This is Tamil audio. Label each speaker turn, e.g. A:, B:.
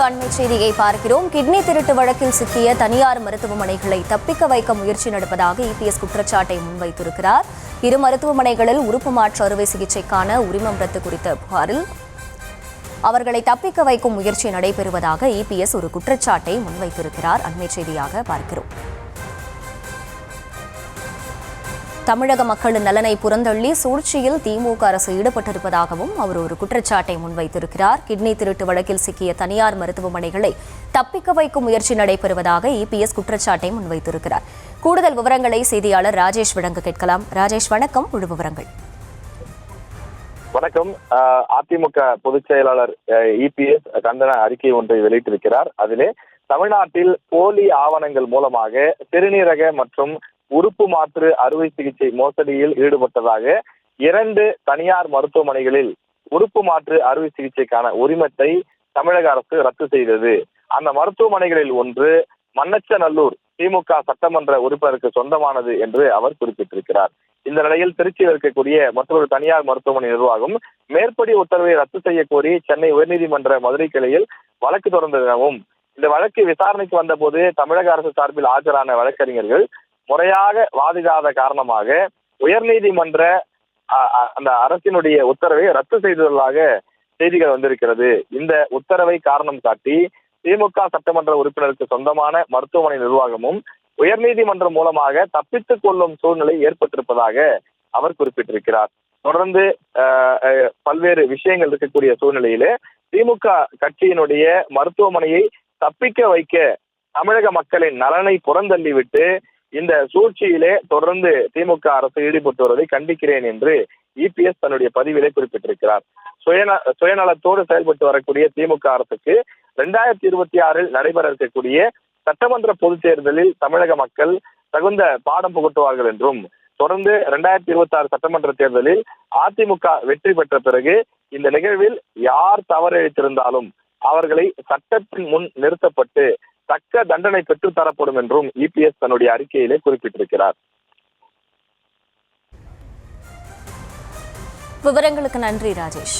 A: அண்மை செய்தியை பார்க்கிறோம். கிட்னி திருட்டு வழக்கில் சிக்கிய தனியார் மருத்துவமனைகளை தப்பிக்க வைக்க முயற்சி நடப்பதாக இபிஎஸ் குற்றச்சாட்டை முன்வைத்திருக்கிறார். இரு மருத்துவமனைகளில் உறுப்பு மாற்று அறுவை சிகிச்சைக்கான உரிமம் ரத்து குறித்த புகாரில் அவர்களை தப்பிக்க வைக்கும் முயற்சி நடைபெறுவதாக இபிஎஸ் ஒரு குற்றச்சாட்டை முன்வைத்திருக்கிறார். அண்மை செய்தியாக பார்க்கிறோம். தமிழக மக்களின் நலனை புறந்தள்ளி சூழ்ச்சியில் திமுக அரசு ஈடுபட்டிருப்பதாகவும் அவர் ஒரு குற்றச்சாட்டை முன்வைத்திருக்கிறார். கிட்னி திருட்டு வழக்கில் சிக்கிய தனியார் மருத்துவமனைகளை தப்பிக்க வைக்கும் முயற்சி நடைபெறுவதாக இபிஎஸ் குற்றச்சாட்டை முன்வைத்திருக்கிறார். கூடுதல் விவரங்களை செய்தியாளர் ராஜேஷ் வழங்க கேட்கலாம். ராஜேஷ், வணக்கம். முழு விவரங்கள்.
B: வணக்கம். அதிமுக பொதுச் செயலாளர் இபிஎஸ் கண்டன அறிக்கை ஒன்றை வெளியிட்டிருக்கிறார். அதிலே தமிழ்நாட்டில் போலி ஆவணங்கள் மூலமாக சிறுநீரக மற்றும் உறுப்பு மாற்று அறுவை சிகிச்சை மோசடியில் ஈடுபட்டதாக 2 தனியார் மருத்துவமனைகளில் உறுப்பு மாற்று அறுவை சிகிச்சைக்கான உரிமத்தை தமிழக அரசு ரத்து செய்தது. அந்த மருத்துவமனைகளில் ஒன்று மண்ணச்சநல்லூர் திமுக சட்டமன்ற உறுப்பினருக்கு சொந்தமானது என்று அவர் குறிப்பிட்டிருக்கிறார். இந்த நிலையில் திருச்சியில் இருக்கக்கூடிய மற்றொரு தனியார் மருத்துவமனை நிர்வாகம் மேற்படி உத்தரவை ரத்து செய்ய கோரி சென்னை உயர்நீதிமன்ற மதுரை கிளையில் வழக்கு தொடர்ந்ததாகவும், இந்த வழக்கு விசாரணைக்கு வந்த போது தமிழக அரசு சார்பில் ஆஜரான வழக்கறிஞர்கள் முறையாக வாதிடாத காரணமாக உயர்நீதிமன்ற அந்த அரசினுடைய உத்தரவை ரத்து செய்ததாக செய்திகள் வந்திருக்கிறது. இந்த உத்தரவை காரணம் காட்டி திமுக சட்டமன்ற உறுப்பினருக்கு சொந்தமான மருத்துவமனை நிர்வாகமும் உயர்நீதிமன்றம் மூலமாக தப்பித்துக் கொள்ளும் சூழ்நிலை ஏற்பட்டிருப்பதாக அவர் குறிப்பிட்டிருக்கிறார். தொடர்ந்து பல்வேறு விஷயங்கள் இருக்கக்கூடிய சூழ்நிலையிலே திமுக கட்சியினுடைய மருத்துவமனையை தப்பிக்க வைக்க தமிழக மக்களின் நலனை புறந்தள்ளிவிட்டு இந்த சூழ்ச்சியிலே தொடர்ந்து திமுக அரசு ஈடுபட்டு வருவதை கண்டிக்கிறேன் என்று இபிஎஸ் தன்னுடைய பதிவிலே குறிப்பிட்டிருக்கிறார். சுயநலத்தோடு செயல்பட்டு வரக்கூடிய திமுக அரசுக்கு 2026 நடைபெற இருக்கக்கூடிய சட்டமன்ற பொதுத் தேர்தலில் தமிழக மக்கள் தகுந்த பாடம் புகட்டுவார்கள் என்றும், தொடர்ந்து 2026 சட்டமன்ற தேர்தலில் அதிமுக வெற்றி பெற்ற பிறகு இந்த நிகழ்வில் யார் தவறிழைத்திருந்தாலும் அவர்களை சட்டத்தின் முன் நிறுத்தப்பட்டு தக்க தண்டனை பெற்று தரப்படும் என்றும் இபிஎஸ் தன்னுடைய அறிக்கையிலே குறிப்பிட்டிருக்கிறார்.
A: விவரங்களுக்கு நன்றி ராஜேஷ்.